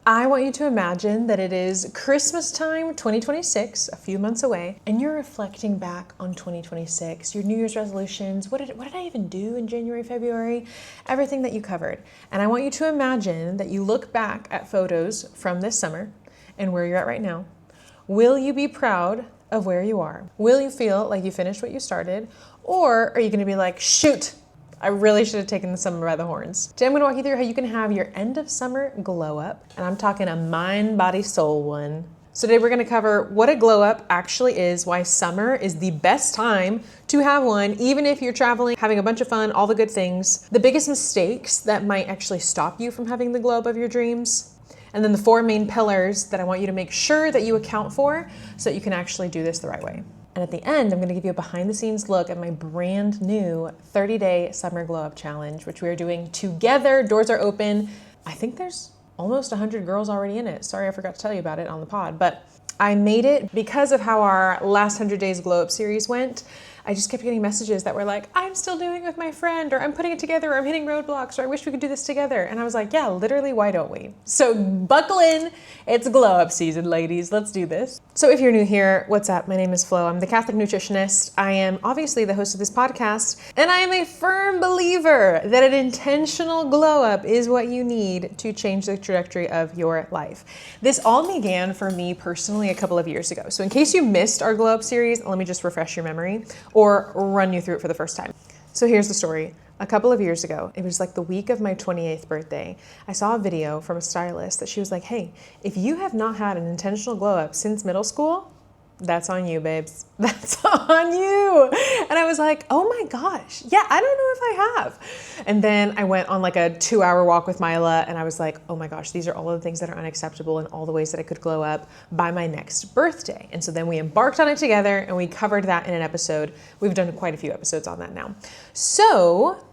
I want you to imagine that it is Christmas time 2026, a few months away, and you're reflecting back on 2026, your New Year's resolutions. What did I even do in January, February? Everything that you covered. And I want you to imagine that you look back at photos from this summer and where you're at right now. Will you be proud of where you are? Will you feel like you finished what you started? Or are you going to be like, shoot, I really should have taken the summer by the horns? Today I'm going to walk you through how you can have your end of summer glow up. And I'm talking a mind, body, soul one. So today we're going to cover what a glow up actually is, why summer is the best time to have one, even if you're traveling, having a bunch of fun, all the good things, the biggest mistakes that might actually stop you from having the glow up of your dreams, and then the 4 main pillars that I want you to make sure that you account for so that you can actually do this the right way. And at the end, I'm going to give you a behind the scenes look at my brand new 30-day summer glow up challenge, which we are doing together. Doors are open. I think there's almost 100 girls already in it. Sorry, I forgot to tell you about it on the pod, but I made it because of how our last 100 days glow up series went. I just kept getting messages that were like, I'm still doing it with my friend, or I'm putting it together, or I'm hitting roadblocks, or I wish we could do this together. And I was like, yeah, literally, why don't we? So buckle in, it's glow up season, ladies. Let's do this. So if you're new here, what's up? My name is Flo. I'm the Catholic nutritionist. I am obviously the host of this podcast, and I am a firm believer that an intentional glow up is what you need to change the trajectory of your life. This all began for me personally a couple of years ago. So in case you missed our glow up series, let me just refresh your memory or run you through it for the first time. So here's the story. A couple of years ago, it was like the week of my 28th birthday, I saw a video from a stylist that she was like, hey, if you have not had an intentional glow up since middle school, that's on you, babes. That's on you. And I was like, oh my gosh. Yeah, I don't know if I have. And then I went on like a 2-hour walk with Mila, and I was like, oh my gosh, these are all of the things that are unacceptable and all the ways that I could glow up by my next birthday. And so then we embarked on it together and we covered that in an episode. We've done quite a few episodes on that now. So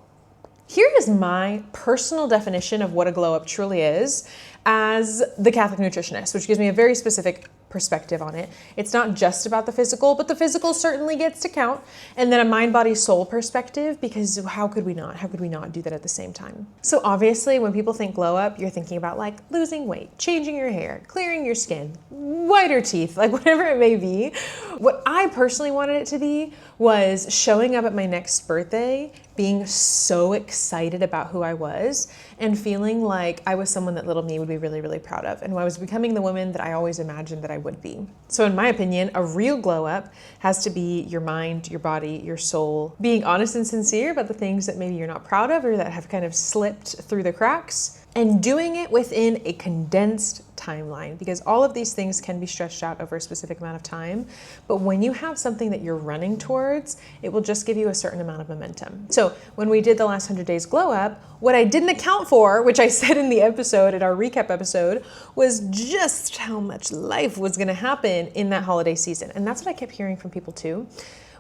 here is my personal definition of what a glow up truly is as the Catholic nutritionist, which gives me a very specific perspective on it. It's not just about the physical, but the physical certainly gets to count. And then a mind, body, soul perspective, because how could we not? How could we not do that at the same time? So obviously when people think glow up, you're thinking about like losing weight, changing your hair, clearing your skin, whiter teeth, like whatever it may be. What I personally wanted it to be was showing up at my next birthday, being so excited about who I was and feeling like I was someone that little me would be really, really proud of. And I was becoming the woman that I always imagined that I would be. So in my opinion, a real glow up has to be your mind, your body, your soul, being honest and sincere about the things that maybe you're not proud of or that have kind of slipped through the cracks, and doing it within a condensed timeline, because all of these things can be stretched out over a specific amount of time. But when you have something that you're running towards, it will just give you a certain amount of momentum. So when we did the last 100 days glow up, what I didn't account for, which I said in the episode, in our recap episode, was just how much life was going to happen in that holiday season. And that's what I kept hearing from people too,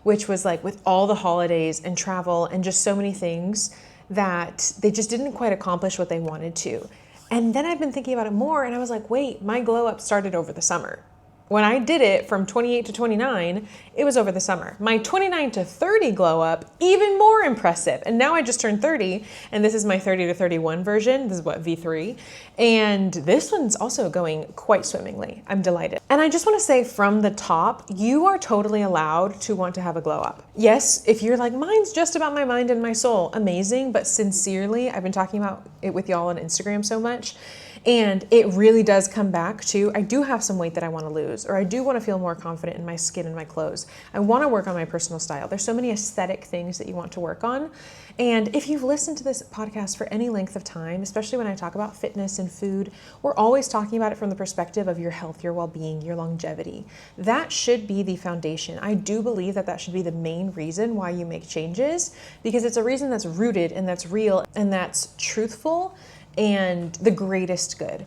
which was like with all the holidays and travel and just so many things that they just didn't quite accomplish what they wanted to. And then I've been thinking about it more, and I was like, wait, my glow up started over the summer. When I did it from 28 to 29, it was over the summer. My 29 to 30 glow up, even more impressive. And now I just turned 30, and this is my 30 to 31 version. This is what, V3. And this one's also going quite swimmingly. I'm delighted. And I just want to say from the top, you are totally allowed to want to have a glow up. Yes, if you're like, mine's just about my mind and my soul, amazing. But sincerely, I've been talking about it with y'all on Instagram so much. And it really does come back to, I do have some weight that I want to lose, or I do want to feel more confident in my skin and my clothes. I want to work on my personal style. There's so many aesthetic things that you want to work on. And if you've listened to this podcast for any length of time, especially when I talk about fitness and food, we're always talking about it from the perspective of your health, your well-being, your longevity. That should be the foundation. I do believe that that should be the main reason why you make changes, because it's a reason that's rooted and that's real and that's truthful and the greatest good.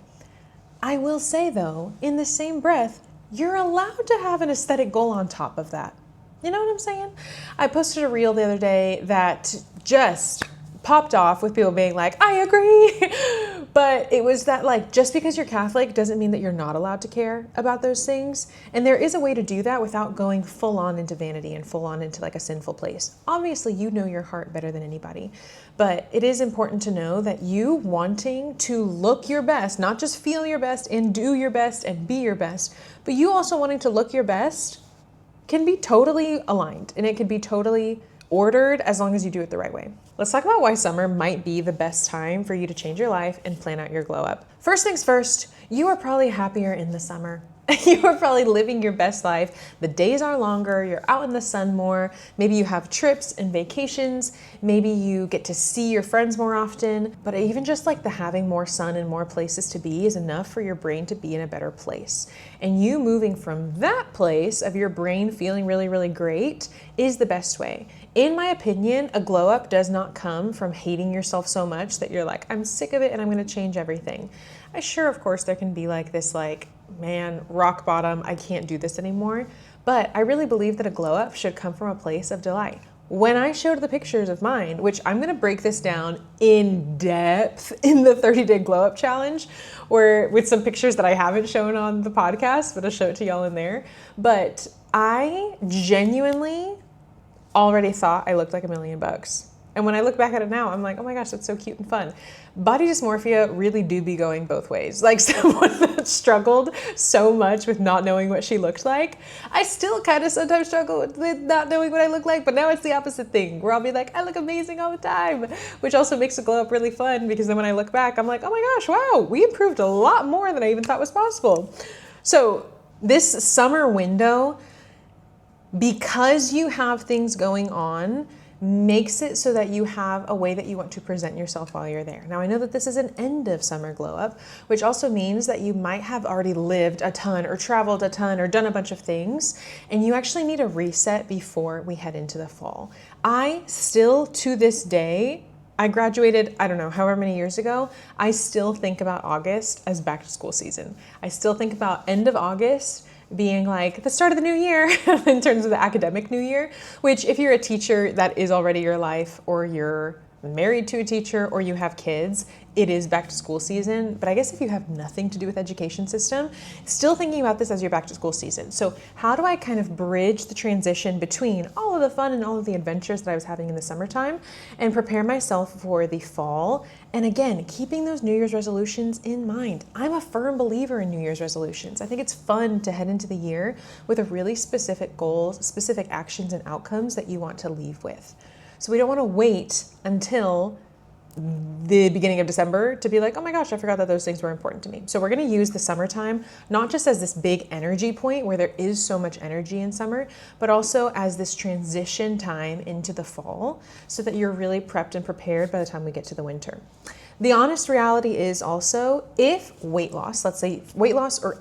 I will say though, in the same breath, you're allowed to have an aesthetic goal on top of that. You know what I'm saying? I posted a reel the other day that just popped off with people being like, I agree. But it was that, like, just because you're Catholic doesn't mean that you're not allowed to care about those things. And there is a way to do that without going full on into vanity and full on into like a sinful place. Obviously, you know your heart better than anybody. But it is important to know that you wanting to look your best, not just feel your best and do your best and be your best, but you also wanting to look your best can be totally aligned, and it can be totally ordered as long as you do it the right way. Let's talk about why summer might be the best time for you to change your life and plan out your glow up. First things first, you are probably happier in the summer. You are probably living your best life. The days are longer, you're out in the sun more. Maybe you have trips and vacations. Maybe you get to see your friends more often. But even just like the having more sun and more places to be is enough for your brain to be in a better place. And you moving from that place of your brain feeling really, really great is the best way. In my opinion, a glow up does not come from hating yourself so much that you're like, I'm sick of it and I'm going to change everything. Of course, there can be like this man, rock bottom, I can't do this anymore. But I really believe that a glow up should come from a place of delight. When I showed the pictures of mine, which I'm going to break this down in depth in the 30-day glow up challenge, or with some pictures that I haven't shown on the podcast, but I'll show it to y'all in there. But I genuinely already thought I looked like $1,000,000. And when I look back at it now, I'm like, oh my gosh, that's so cute and fun. Body dysmorphia really do be going both ways. Like someone that struggled so much with not knowing what she looked like, I still kind of sometimes struggle with not knowing what I look like, but now it's the opposite thing where I'll be like, I look amazing all the time, which also makes the glow up really fun because then when I look back, I'm like, oh my gosh, wow, we improved a lot more than I even thought was possible. So this summer window, because you have things going on, makes it so that you have a way that you want to present yourself while you're there. Now, I know that this is an end of summer glow up, which also means that you might have already lived a ton or traveled a ton or done a bunch of things, and you actually need a reset before we head into the fall. I still, to this day, I graduated, I don't know, however many years ago, I still think about August as back to school season. I still think about end of August being like the start of the new year in terms of the academic new year, which if you're a teacher, that is already your life, or you're married to a teacher, or you have kids, it is back to school season. But I guess if you have nothing to do with education system, still thinking about this as your back to school season. So how do I kind of bridge the transition between all of the fun and all of the adventures that I was having in the summertime and prepare myself for the fall? And again, keeping those New Year's resolutions in mind. I'm a firm believer in New Year's resolutions. I think it's fun to head into the year with a really specific goals, specific actions and outcomes that you want to leave with. So we don't want to wait until the beginning of December to be like, oh my gosh, I forgot that those things were important to me. So we're going to use the summertime, not just as this big energy point where there is so much energy in summer, but also as this transition time into the fall so that you're really prepped and prepared by the time we get to the winter. The honest reality is also if weight loss, let's say weight loss or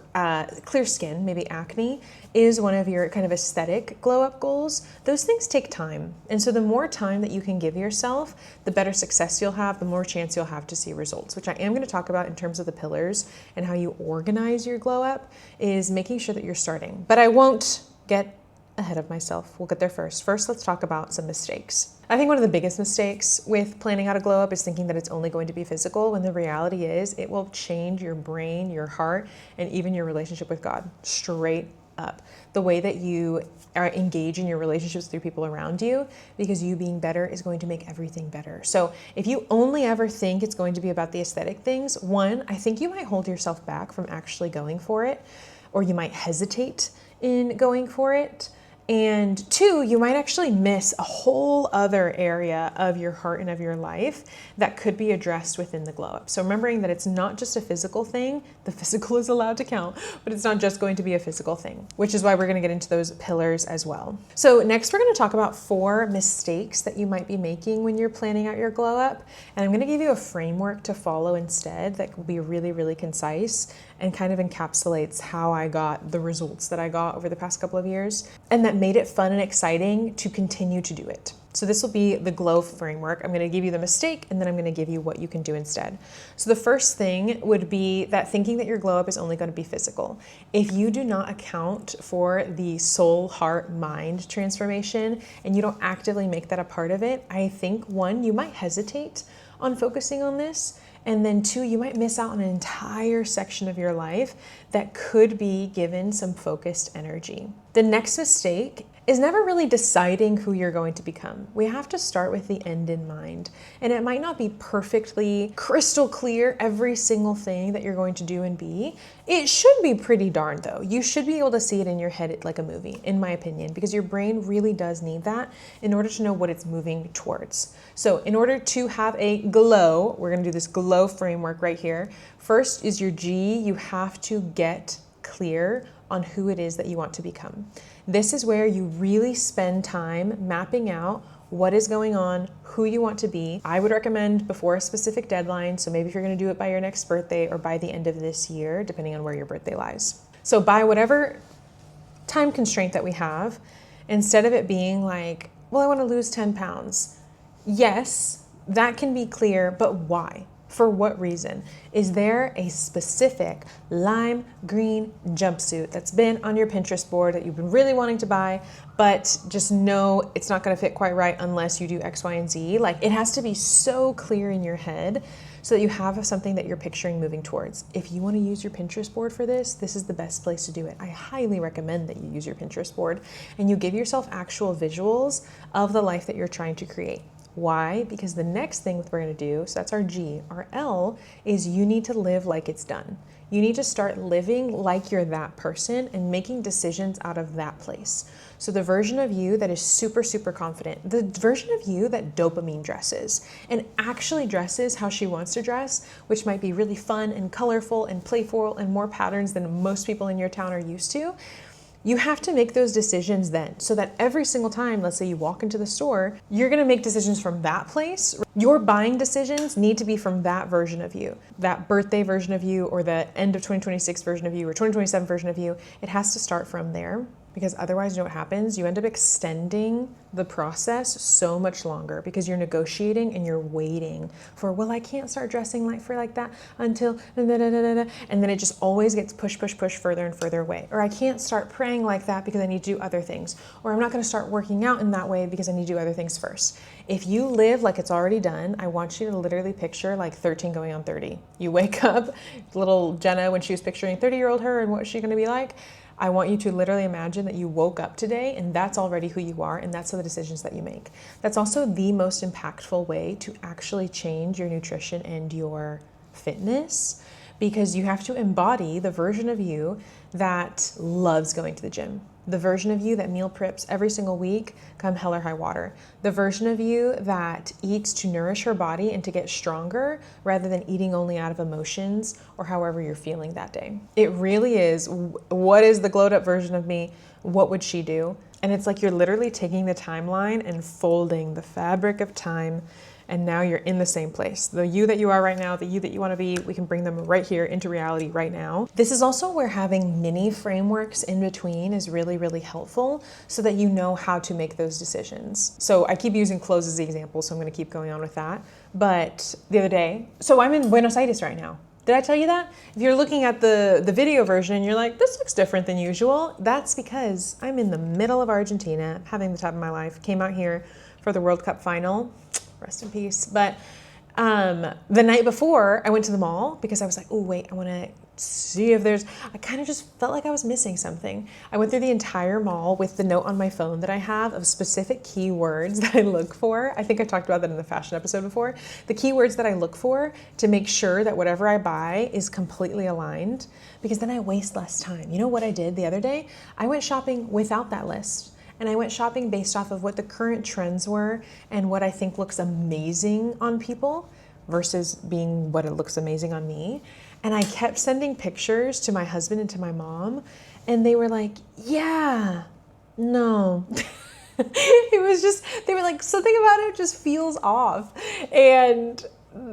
clear skin, maybe acne, is one of your kind of aesthetic glow up goals, those things take time. And so the more time that you can give yourself, the better success you'll have, the more chance you'll have to see results, which I am going to talk about in terms of the pillars and how you organize your glow up is making sure that you're starting. But I won't get ahead of myself. We'll get there first. First, let's talk about some mistakes. I think one of the biggest mistakes with planning out a glow up is thinking that it's only going to be physical, when the reality is it will change your brain, your heart, and even your relationship with God straight up. The way that you are engaged in your relationships through people around you, because you being better is going to make everything better. So if you only ever think it's going to be about the aesthetic things, one, I think you might hold yourself back from actually going for it, or you might hesitate in going for it. And two, you might actually miss a whole other area of your heart and of your life that could be addressed within the glow up. So remembering that it's not just a physical thing, the physical is allowed to count, but it's not just going to be a physical thing, which is why we're going to get into those pillars as well. So next we're going to talk about 4 mistakes that you might be making when you're planning out your glow up. And I'm going to give you a framework to follow instead that will be really, really concise and kind of encapsulates how I got the results that I got over the past couple of years, and that made it fun and exciting to continue to do it. So this will be the glow framework. I'm going to give you the mistake, and then I'm going to give you what you can do instead. So the first thing would be that thinking that your glow up is only going to be physical. If you do not account for the soul, heart, mind transformation, and you don't actively make that a part of it, I think one, you might hesitate on focusing on this. And then two, you might miss out on an entire section of your life that could be given some focused energy. The next mistake is never really deciding who you're going to become. We have to start with the end in mind. And it might not be perfectly crystal clear every single thing that you're going to do and be. It should be pretty darn though. You should be able to see it in your head like a movie, in my opinion, because your brain really does need that in order to know what it's moving towards. So in order to have a glow, we're gonna do this glow framework right here. First is your G. You have to get clear on who it is that you want to become. This is where you really spend time mapping out what is going on, who you want to be. I would recommend before a specific deadline. So maybe if you're gonna do it by your next birthday or by the end of this year, depending on where your birthday lies. So by whatever time constraint that we have, instead of it being like, well, I wanna lose 10 pounds. Yes, that can be clear, but why? For what reason? Is there a specific lime green jumpsuit that's been on your Pinterest board that you've been really wanting to buy, but just know it's not gonna fit quite right unless you do X, Y, and Z? Like, it has to be so clear in your head so that you have something that you're picturing moving towards. If you wanna use your Pinterest board for this, this is the best place to do it. I highly recommend that you use your Pinterest board and you give yourself actual visuals of the life that you're trying to create. Why? Because the next thing we're going to do, so that's our G. Our L is you need to live like it's done. You need to start living like you're that person and making decisions out of that place. So the version of you that is super, super confident, the version of you that dopamine dresses and actually dresses how she wants to dress, which might be really fun and colorful and playful and more patterns than most people in your town are used to. You have to make those decisions then so that every single time, let's say you walk into the store, you're gonna make decisions from that place. Your buying decisions need to be from that version of you, that birthday version of you or the end of 2026 version of you or 2027 version of you. It has to start from there. Because otherwise, you know what happens? You end up extending the process so much longer because you're negotiating and you're waiting for, well, I can't start dressing like that until da, da, da, da, da. And then it just always gets pushed further and further away. Or I can't start praying like that because I need to do other things. Or I'm not gonna start working out in that way because I need to do other things first. If you live like it's already done, I want you to literally picture like 13 going on 30. You wake up, little Jenna, when she was picturing 30-year-old her and what she's gonna be like, I want you to literally imagine that you woke up today and that's already who you are and that's the decisions that you make. That's also the most impactful way to actually change your nutrition and your fitness because you have to embody the version of you that loves going to the gym. The version of you that meal preps every single week, come hell or high water. The version of you that eats to nourish her body and to get stronger rather than eating only out of emotions or however you're feeling that day. It really is, what is the glowed up version of me? What would she do? And it's like you're literally taking the timeline and folding the fabric of time, and now you're in the same place. The you that you are right now, the you that you want to be, we can bring them right here into reality right now. This is also where having mini frameworks in between is really, really helpful so that you know how to make those decisions. So I keep using clothes as the example, so I'm going to keep going on with that. But the other day, so I'm in Buenos Aires right now. Did I tell you that? If you're looking at the video version and you're like, this looks different than usual, that's because I'm in the middle of Argentina, having the time of my life. Came out here for the World Cup final. Rest in peace. But the night before, I went to the mall because I was like, oh, wait, I want to see if there's, I kind of just felt like I was missing something. I went through the entire mall with the note on my phone that I have of specific keywords that I look for. I think I talked about that in the fashion episode before. The keywords that I look for to make sure that whatever I buy is completely aligned, because then I waste less time. You know what I did the other day? I went shopping without that list. And I went shopping based off of what the current trends were and what I think looks amazing on people versus being what it looks amazing on me. And I kept sending pictures to my husband and to my mom, and they were like, yeah, no. It was just, they were like, something about it just feels off. And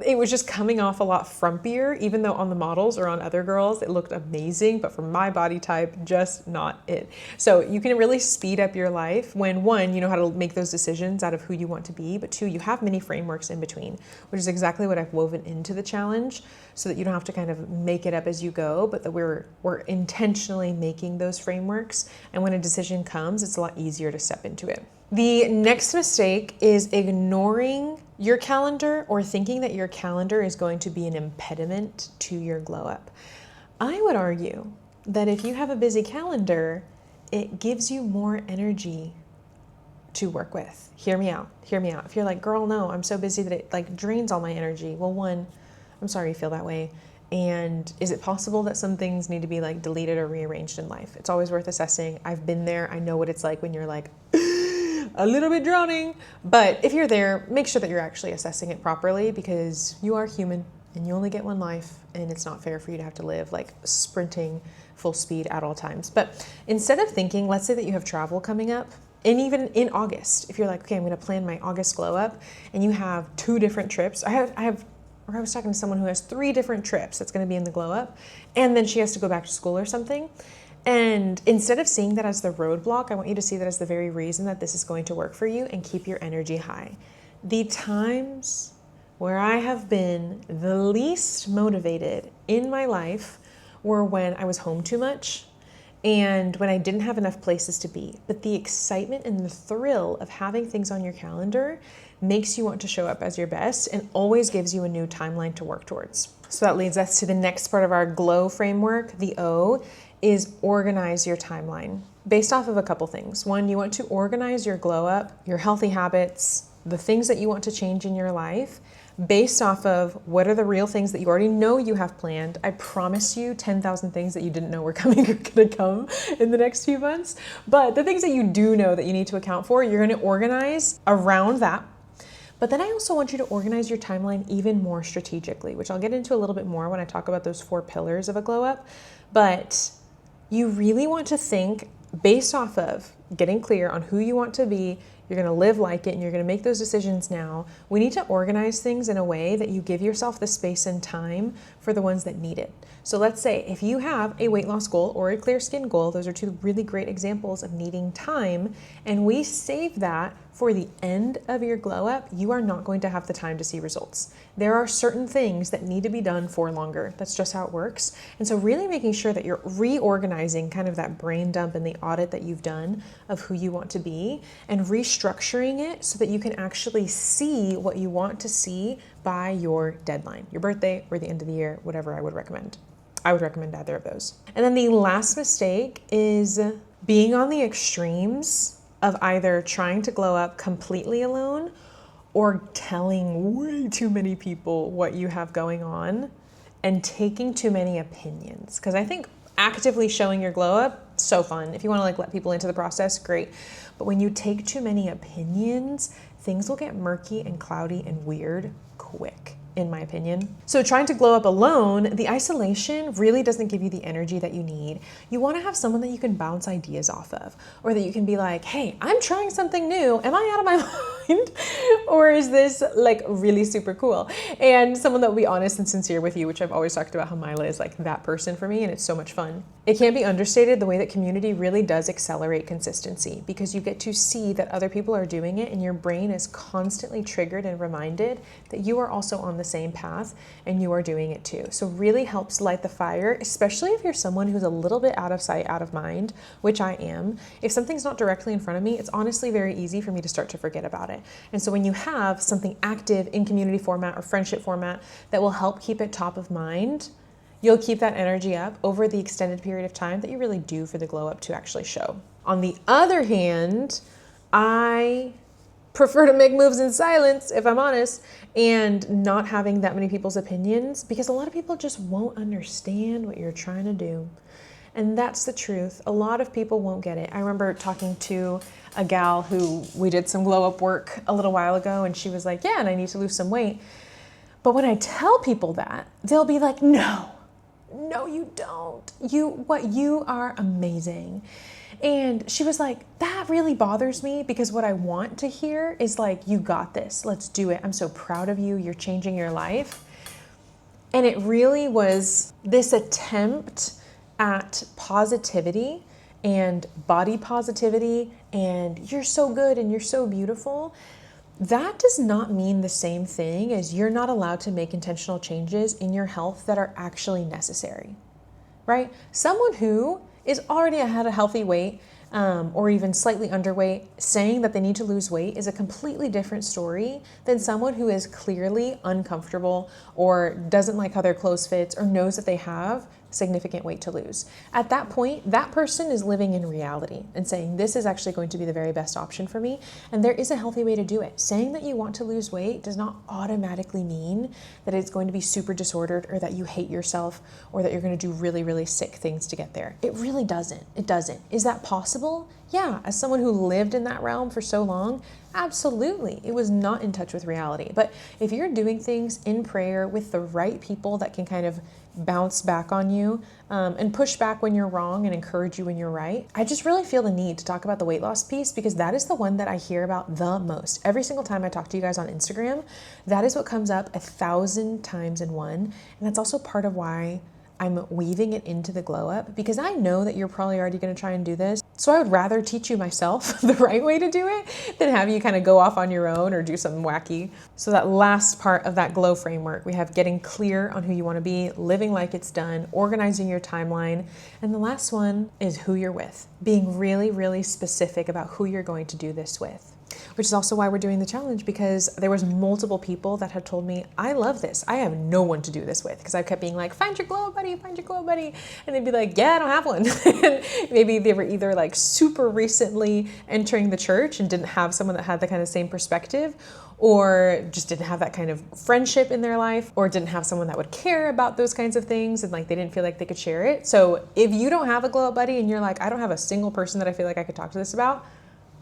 it was just coming off a lot frumpier, even though on the models or on other girls, it looked amazing, but for my body type, just not it. So you can really speed up your life when, one, you know how to make those decisions out of who you want to be, but two, you have many frameworks in between, which is exactly what I've woven into the challenge so that you don't have to kind of make it up as you go, but that we're intentionally making those frameworks. And when a decision comes, it's a lot easier to step into it. The next mistake is ignoring your calendar or thinking that your calendar is going to be an impediment to your glow up. I would argue that if you have a busy calendar, it gives you more energy to work with. Hear me out. Hear me out. If you're like, girl, no, I'm so busy that it like drains all my energy. Well, one, I'm sorry you feel that way. And is it possible that some things need to be like deleted or rearranged in life? It's always worth assessing. I've been there. I know what it's like when you're like a little bit drowning. But if you're there, make sure that you're actually assessing it properly, because you are human and you only get one life, and it's not fair for you to have to live like sprinting full speed at all times. But instead of thinking, let's say that you have travel coming up, and even in August, if you're like, okay, I'm going to plan my August glow up, and you have 2 different trips. I was talking to someone who has 3 different trips that's going to be in the glow up, and then she has to go back to school or something. And instead of seeing that as the roadblock, I want you to see that as the very reason that this is going to work for you and keep your energy high. The times where I have been the least motivated in my life were when I was home too much and when I didn't have enough places to be. But the excitement and the thrill of having things on your calendar makes you want to show up as your best and always gives you a new timeline to work towards. So that leads us to the next part of our glow framework. The O is organize your timeline based off of a couple things. One, you want to organize your glow up, your healthy habits, the things that you want to change in your life based off of what are the real things that you already know you have planned. I promise you 10,000 things that you didn't know were coming are gonna come in the next few months. But the things that you do know that you need to account for, you're gonna organize around that. But then I also want you to organize your timeline even more strategically, which I'll get into a little bit more when I talk about those 4 pillars of a glow up. But you really want to think based off of getting clear on who you want to be. You're going to live like it, and you're going to make those decisions now. We need to organize things in a way that you give yourself the space and time for the ones that need it. So let's say if you have a weight loss goal or a clear skin goal, those are 2 really great examples of needing time, and we save that for the end of your glow up, you are not going to have the time to see results. There are certain things that need to be done for longer. That's just how it works. And so really making sure that you're reorganizing kind of that brain dump and the audit that you've done of who you want to be and restructuring it so that you can actually see what you want to see by your deadline, your birthday or the end of the year, whatever I would recommend. I would recommend either of those. And then the last mistake is being on the extremes of either trying to glow up completely alone or telling way too many people what you have going on and taking too many opinions. Because I think actively showing your glow up, so fun. If you want to like let people into the process, great. But when you take too many opinions, things will get murky and cloudy and weird quick, in my opinion. So trying to glow up alone, the isolation really doesn't give you the energy that you need. You want to have someone that you can bounce ideas off of, or that you can be like, hey, I'm trying something new. Am I out of my mind? Or is this like really super cool? And someone that will be honest and sincere with you, which I've always talked about how Mila is like that person for me, and it's so much fun. It can't be understated the way that community really does accelerate consistency, because you get to see that other people are doing it and your brain is constantly triggered and reminded that you are also on the same path and you are doing it too. So really helps light the fire, especially if you're someone who's a little bit out of sight, out of mind, which I am. If something's not directly in front of me, it's honestly very easy for me to start to forget about it. And so when you have something active in community format or friendship format that will help keep it top of mind, you'll keep that energy up over the extended period of time that you really do for the glow up to actually show. On the other hand, I prefer to make moves in silence, if I'm honest, and not having that many people's opinions, because a lot of people just won't understand what you're trying to do. And that's the truth. A lot of people won't get it. I remember talking to a gal who we did some glow up work a little while ago, and she was like, yeah, and I need to lose some weight. But when I tell people that, they'll be like, no, you don't. You are amazing. And she was like, that really bothers me, because what I want to hear is like, you got this, let's do it. I'm so proud of you. You're changing your life. And it really was this attempt at positivity and body positivity and you're so good and you're so beautiful. That does not mean the same thing as you're not allowed to make intentional changes in your health that are actually necessary, right? Someone who is already at a healthy weight, or even slightly underweight, saying that they need to lose weight is a completely different story than someone who is clearly uncomfortable or doesn't like how their clothes fits or knows that they have significant weight to lose. At that point, that person is living in reality and saying, this is actually going to be the very best option for me. And there is a healthy way to do it. Saying that you want to lose weight does not automatically mean that it's going to be super disordered or that you hate yourself or that you're going to do really, really sick things to get there. It really doesn't. It doesn't. Is that possible? Yeah. As someone who lived in that realm for so long, absolutely. It was not in touch with reality. But if you're doing things in prayer with the right people that can kind of bounce back on you and push back when you're wrong and encourage you when you're right, I just really feel the need to talk about the weight loss piece because that is the one that I hear about the most. Every single time I talk to you guys on Instagram, that is what comes up 1,000 times in one. And that's also part of why I'm weaving it into the glow up, because I know that you're probably already going to try and do this. So I would rather teach you myself the right way to do it than have you kind of go off on your own or do something wacky. So that last part of that glow framework, we have getting clear on who you want to be, living like it's done, organizing your timeline. And the last one is who you're with, being really, really specific about who you're going to do this with. Which is also why we're doing the challenge, because there was multiple people that had told me, I love this. I have no one to do this with, because I kept being like, find your glow buddy, find your glow buddy. And they'd be like, yeah, I don't have one. And maybe they were either like super recently entering the church and didn't have someone that had the kind of same perspective, or just didn't have that kind of friendship in their life, or didn't have someone that would care about those kinds of things and like they didn't feel like they could share it. So if you don't have a glow up buddy and you're like, I don't have a single person that I feel like I could talk to this about,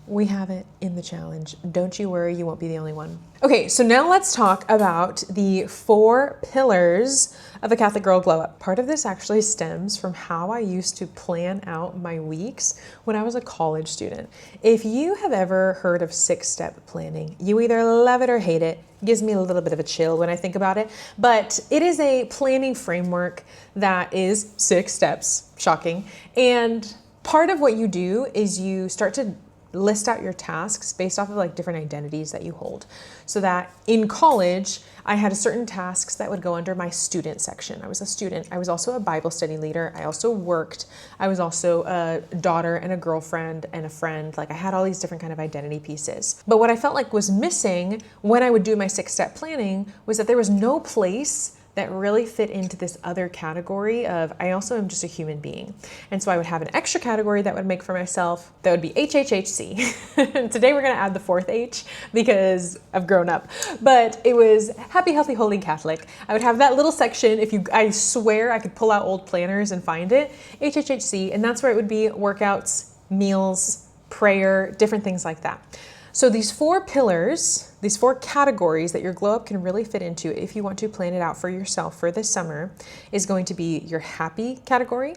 we have it in the challenge. Don't you worry, you won't be the only one. Okay, so now let's talk about the 4 pillars of a Catholic Girl Glow Up. Part of this actually stems from how I used to plan out my weeks when I was a college student. If you have ever heard of 6-step planning, you either love it or hate it. It gives me a little bit of a chill when I think about it, but it is a planning framework that is 6 steps, shocking. And part of what you do is you start to list out your tasks based off of like different identities that you hold. So that in college, I had certain tasks that would go under my student section. I was a student. I was also a Bible study leader. I also worked. I was also a daughter and a girlfriend and a friend. Like I had all these different kind of identity pieces. But what I felt like was missing when I would do my 6-step planning was that there was no place that really fit into this other category of I also am just a human being. And so I would have an extra category that would make for myself that would be HHHC. Today we're gonna add the 4th H because I've grown up. But it was Happy, Healthy, Holy Catholic. I would have that little section. I swear I could pull out old planners and find it, HHHC, and that's where it would be workouts, meals, prayer, different things like that. So these 4 pillars, these 4 categories that your glow up can really fit into if you want to plan it out for yourself for this summer is going to be your happy category,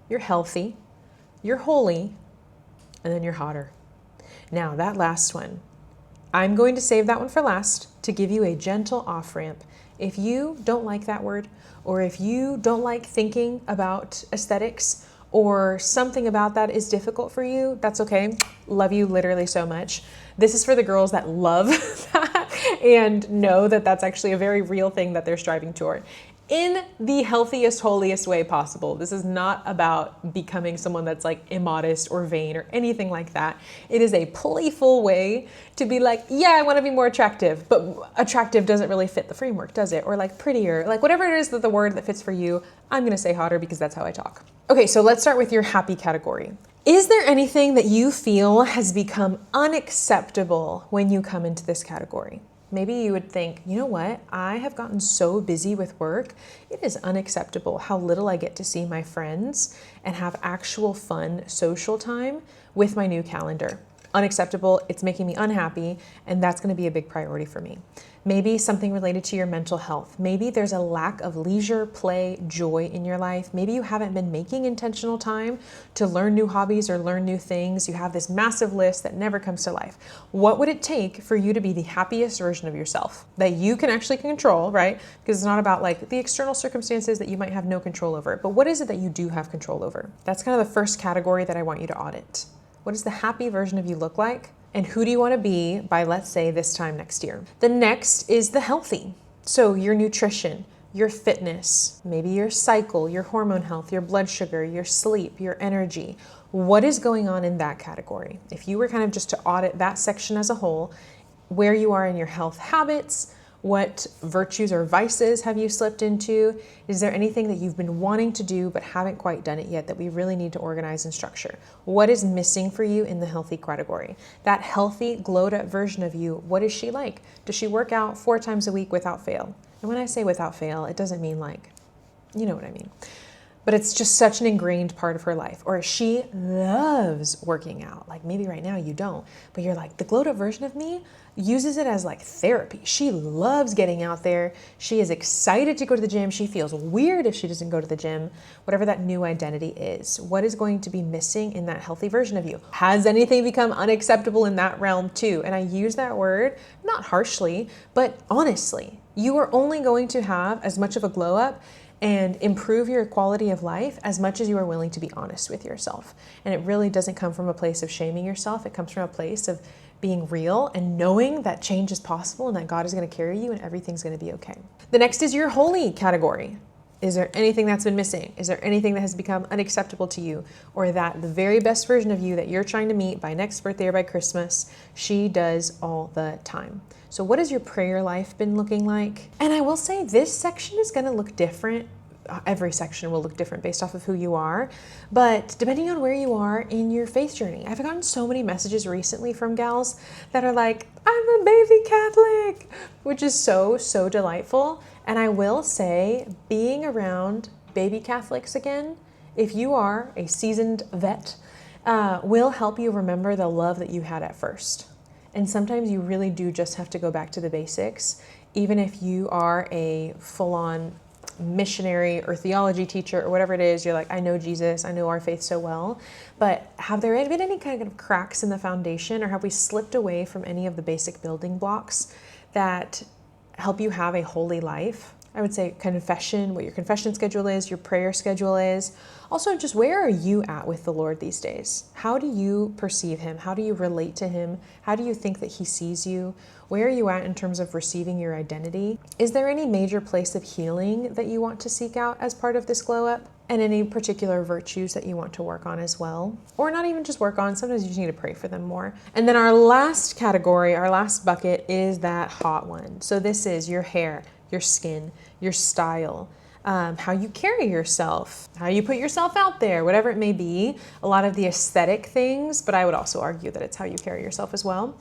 your healthy, your holy, and then your hotter. Now that last one, I'm going to save that one for last to give you a gentle off-ramp. If you don't like that word, or if you don't like thinking about aesthetics, or something about that is difficult for you, that's okay. Love you literally so much. This is for the girls that love that and know that that's actually a very real thing that they're striving toward in the healthiest, holiest way possible. This is not about becoming someone that's like immodest or vain or anything like that. It is a playful way to be like, yeah, I want to be more attractive, but attractive doesn't really fit the framework, does it? Or like prettier, like whatever it is that the word that fits for you, I'm going to say hotter because that's how I talk. Okay, so let's start with your happy category. Is there anything that you feel has become unacceptable when you come into this category? Maybe you would think, you know what? I have gotten so busy with work. It is unacceptable how little I get to see my friends and have actual fun social time with my new calendar. Unacceptable, it's making me unhappy, and that's going to be a big priority for me. Maybe something related to your mental health. Maybe there's a lack of leisure, play, joy in your life. Maybe you haven't been making intentional time to learn new hobbies or learn new things. You have this massive list that never comes to life. What would it take for you to be the happiest version of yourself that you can actually control, right? Because it's not about like the external circumstances that you might have no control over, but what is it that you do have control over? That's kind of the first category that I want you to audit. What does the happy version of you look like? And who do you want to be by, let's say, this time next year? The next is the healthy. So your nutrition, your fitness, maybe your cycle, your hormone health, your blood sugar, your sleep, your energy. What is going on in that category? If you were kind of just to audit that section as a whole, where you are in your health habits, what virtues or vices have you slipped into? Is there anything that you've been wanting to do but haven't quite done it yet that we really need to organize and structure? What is missing for you in the healthy category? That healthy, glowed up version of you, what is she like? Does she work out 4 times a week without fail? And when I say without fail, it doesn't mean like, you know what I mean. But it's just such an ingrained part of her life. Or she loves working out. Like maybe right now you don't, but you're like, the glowed up version of me uses it as like therapy. She loves getting out there. She is excited to go to the gym. She feels weird if she doesn't go to the gym, whatever that new identity is. What is going to be missing in that healthy version of you? Has anything become unacceptable in that realm too? And I use that word not harshly, but honestly. You are only going to have as much of a glow up and improve your quality of life as much as you are willing to be honest with yourself. And it really doesn't come from a place of shaming yourself. It comes from a place of being real and knowing that change is possible and that God is going to carry you and everything's going to be okay. The next is your holy category. Is there anything that's been missing? Is there anything that has become unacceptable to you? Or that the very best version of you that you're trying to meet by next birthday or by Christmas, she does all the time? So what has your prayer life been looking like? And I will say this section is going to look different. Every section will look different based off of who you are, but depending on where you are in your faith journey. I've gotten so many messages recently from gals that are like, I'm a baby Catholic, which is so delightful. And I will say, being around baby Catholics again, if you are a seasoned vet, will help you remember the love that you had at first. And sometimes you really do just have to go back to the basics, even if you are a full-on missionary or theology teacher or whatever it is. You're like, I know Jesus, I know our faith so well, but have there been any kind of cracks in the foundation, or have we slipped away from any of the basic building blocks that help you have a holy life? I would say confession, what your confession schedule is, your prayer schedule is. Also, just where are you at with the Lord these days? How do you perceive him? How do you relate to him? How do you think that he sees you? Where are you at in terms of receiving your identity? Is there any major place of healing that you want to seek out as part of this glow up? And any particular virtues that you want to work on as well? Or not even just work on, sometimes you just need to pray for them more. And then our last category, our last bucket is that hot one. So this is your hair, your skin, your style, how you carry yourself, how you put yourself out there, whatever it may be. A lot of the aesthetic things, but I would also argue that it's how you carry yourself as well.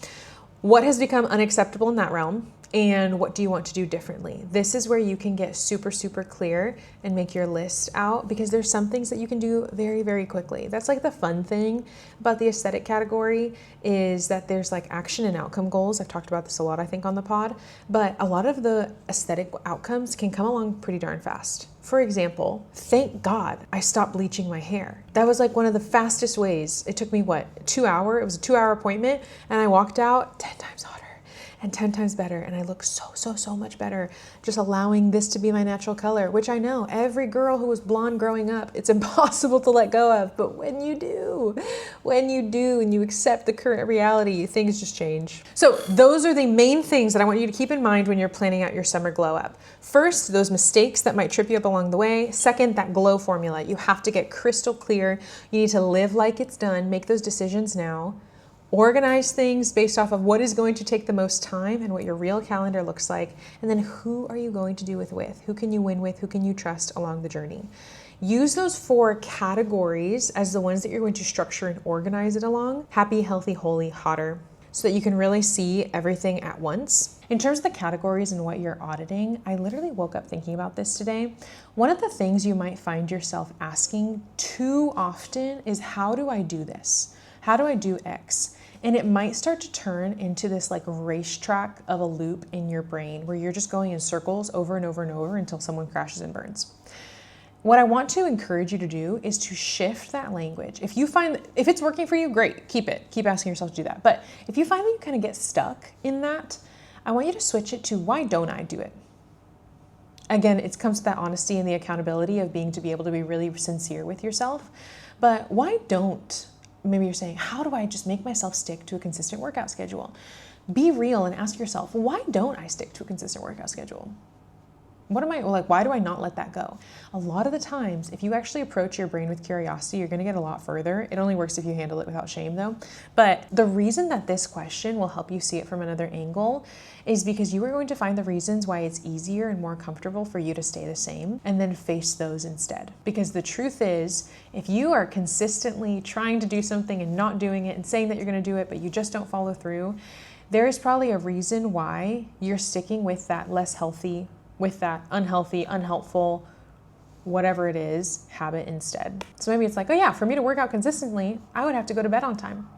What has become unacceptable in that realm? And what do you want to do differently? This is where you can get super clear and make your list out, because there's some things that you can do very quickly. That's like the fun thing about the aesthetic category, is that there's like action and outcome goals. I've talked about this a lot, I think, on the pod, but a lot of the aesthetic outcomes can come along pretty darn fast. For example, thank God I stopped bleaching my hair. That was like one of the fastest ways. It took me, 2 hours? It was a 2-hour appointment, and I walked out 10 times hotter and 10 times better. And I look so much better, just allowing this to be my natural color, which I know every girl who was blonde growing up, it's impossible to let go of. But when you do, and you accept the current reality, things just change. So those are the main things that I want you to keep in mind when you're planning out your summer glow up. First, those mistakes that might trip you up along the way. Second, that glow formula. You have to get crystal clear. You need to live like it's done. Make those decisions now. Organize things based off of what is going to take the most time and what your real calendar looks like. And then who are you going to do it with? Who can you win with? Who can you trust along the journey? Use those 4 categories as the ones that you're going to structure and organize it along. Happy, healthy, holy, hotter, so that you can really see everything at once. In terms of the categories and what you're auditing, I literally woke up thinking about this today. One of the things you might find yourself asking too often is, how do I do this? How do I do X? And it might start to turn into this like racetrack of a loop in your brain where you're just going in circles over and over until someone crashes and burns. What I want to encourage you to do is to shift that language. If it's working for you, great, keep it. Keep asking yourself to do that. But if you find that you kind of get stuck in that, I want you to switch it to, why don't I do it? Again, it comes to that honesty and the accountability of being to be able to be really sincere with yourself. But why don't? Maybe you're saying, how do I just make myself stick to a consistent workout schedule? Be real and ask yourself, why don't I stick to a consistent workout schedule? why do I not let that go? A lot of the times, if you actually approach your brain with curiosity, you're going to get a lot further. It only works if you handle it without shame though. But the reason that this question will help you see it from another angle is because you are going to find the reasons why it's easier and more comfortable for you to stay the same and then face those instead. Because the truth is, if you are consistently trying to do something and not doing it and saying that you're going to do it, but you just don't follow through, there is probably a reason why you're sticking with that less healthy, with that unhealthy, unhelpful, whatever it is, habit instead. So maybe it's like, oh yeah, for me to work out consistently, I would have to go to bed on time.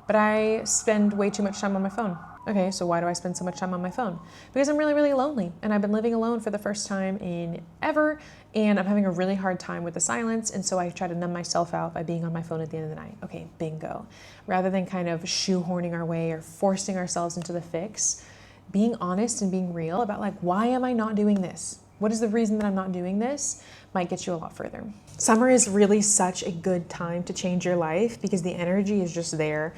But I spend way too much time on my phone. Okay, so why do I spend so much time on my phone? Because I'm really, really lonely, and I've been living alone for the first time in ever, and I'm having a really hard time with the silence, and so I try to numb myself out by being on my phone at the end of the night. Okay, bingo. Rather than kind of shoehorning our way or forcing ourselves into the fix, being honest and being real about like, why am I not doing this? What is the reason that I'm not doing this? Might get you a lot further. Summer is really such a good time to change your life because the energy is just there.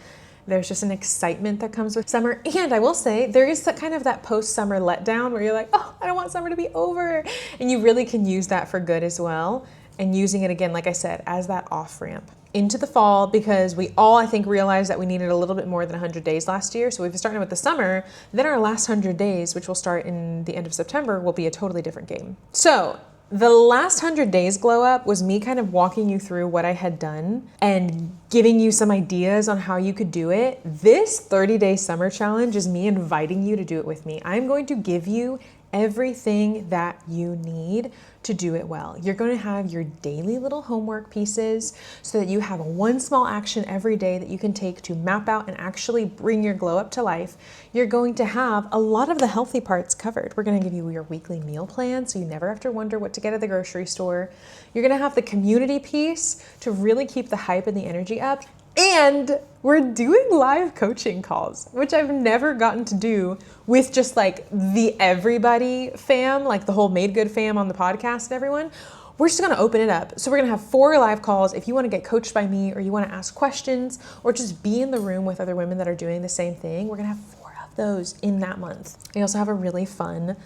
There's just an excitement that comes with summer. And I will say, there is that kind of that post-summer letdown where you're like, oh, I don't want summer to be over. And you really can use that for good as well. And using it again, like I said, as that off-ramp into the fall, because we all, I think, realized that we needed a little bit more than 100 days last year. So if we're starting with the summer, then our last 100 days, which will start in the end of September, will be a totally different game. So the last 100 days glow up was me kind of walking you through what I had done and giving you some ideas on how you could do it. This 30-day summer challenge is me inviting you to do it with me. I'm going to give you everything that you need to do it well. You're going to have your daily little homework pieces so that you have one small action every day that you can take to map out and actually bring your glow up to life. You're going to have a lot of the healthy parts covered. We're going to give you your weekly meal plan so you never have to wonder what to get at the grocery store. You're going to have the community piece to really keep the hype and the energy up. And we're doing live coaching calls, which I've never gotten to do with just like the everybody fam, like the whole Made Good fam on the podcast and everyone. We're just gonna open it up. So we're gonna have 4 live calls. If you wanna get coached by me or you wanna ask questions or just be in the room with other women that are doing the same thing, we're gonna have 4 of those in that month. We also have a really fun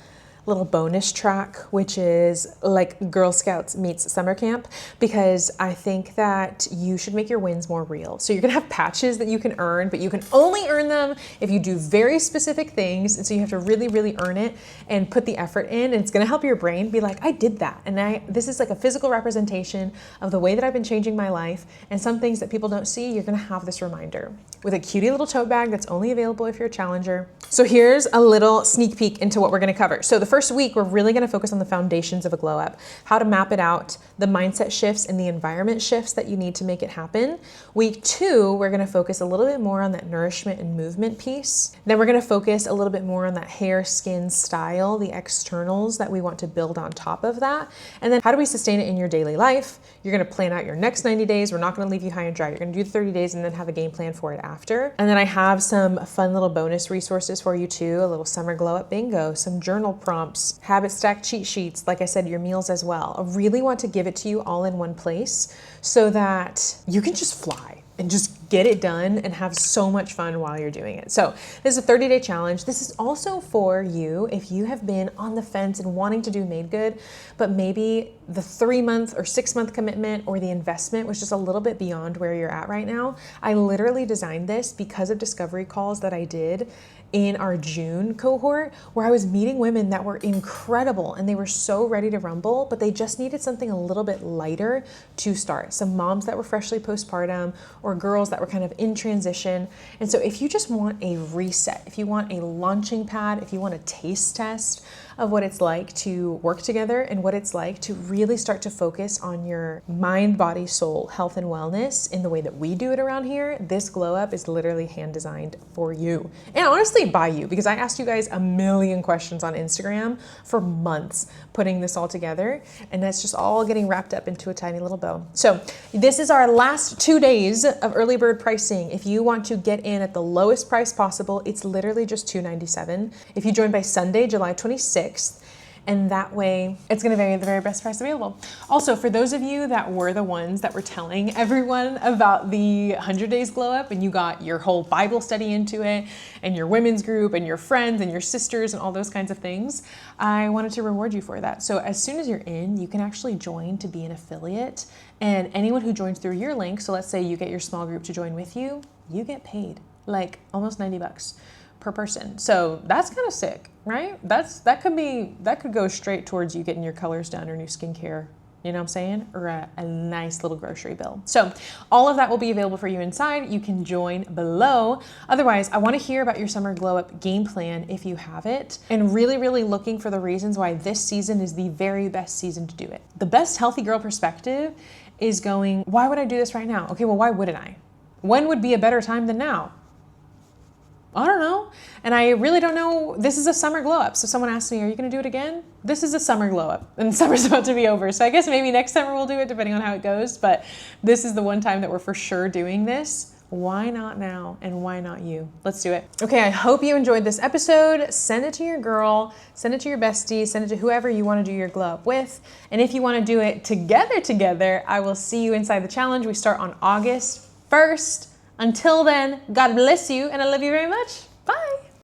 little bonus track, which is like Girl Scouts meets summer camp, because I think that you should make your wins more real. So you're gonna have patches that you can earn, but you can only earn them if you do very specific things. And so you have to really, really earn it and put the effort in. And it's gonna help your brain be like, I did that. And this is like a physical representation of the way that I've been changing my life. And some things that people don't see, you're gonna have this reminder with a cutie little tote bag that's only available if you're a challenger. So here's a little sneak peek into what we're gonna cover. So the first week, we're really gonna focus on the foundations of a glow up, how to map it out, the mindset shifts and the environment shifts that you need to make it happen. Week 2, we're gonna focus a little bit more on that nourishment and movement piece. Then we're gonna focus a little bit more on that hair, skin, style, the externals that we want to build on top of that. And then how do we sustain it in your daily life? You're gonna plan out your next 90 days. We're not gonna leave you high and dry. You're gonna do the 30 days and then have a game plan for it after. And then I have some fun little bonus resources for you too, a little summer glow up bingo, some journal prompts, habit stack cheat sheets, like I said, your meals as well. I really want to give it to you all in one place so that you can just fly and just get it done and have so much fun while you're doing it. So this is a 30-day challenge. This is also for you if you have been on the fence and wanting to do Made Good, but maybe the 3-month or 6-month commitment or the investment was just a little bit beyond where you're at right now. I literally designed this because of discovery calls that I did in our June cohort, where I was meeting women that were incredible and they were so ready to rumble, but they just needed something a little bit lighter to start. Some moms that were freshly postpartum or girls that were kind of in transition. And so if you just want a reset, if you want a launching pad, if you want a taste test of what it's like to work together and what it's like to really start to focus on your mind, body, soul, health, and wellness in the way that we do it around here, this glow up is literally hand designed for you. And honestly, by you, because I asked you guys a million questions on Instagram for months putting this all together, and that's just all getting wrapped up into a tiny little bow. So this is our last 2 days of early bird pricing. If you want to get in at the lowest price possible, it's literally just $297. If you join by Sunday, July 26th, And that way it's gonna be the very best price available. Also, for those of you that were the ones that were telling everyone about the 100 Days Glow Up and you got your whole Bible study into it and your women's group and your friends and your sisters and all those kinds of things, I wanted to reward you for that. So as soon as you're in, you can actually join to be an affiliate, and anyone who joins through your link, so let's say you get your small group to join with you, you get paid like almost $90 per person. So that's kind of sick, right? That could go straight towards you getting your colors done or new skincare, you know what I'm saying? Or a nice little grocery bill. So all of that will be available for you inside. You can join below. Otherwise, I want to hear about your summer glow up game plan if you have it, and really, really looking for the reasons why this season is the very best season to do it. The best healthy girl perspective is going, why would I do this right now? Okay, well, why wouldn't I? When would be a better time than now? I don't know. And I really don't know. This is a summer glow up. So someone asked me, are you going to do it again? This is a summer glow up and summer's about to be over. So I guess maybe next summer we'll do it depending on how it goes. But this is the one time that we're for sure doing this. Why not now? And why not you? Let's do it. Okay, I hope you enjoyed this episode. Send it to your girl, send it to your bestie, send it to whoever you want to do your glow up with. And if you want to do it together, I will see you inside the challenge. We start on August 1st. Until then, God bless you, and I love you very much. Bye.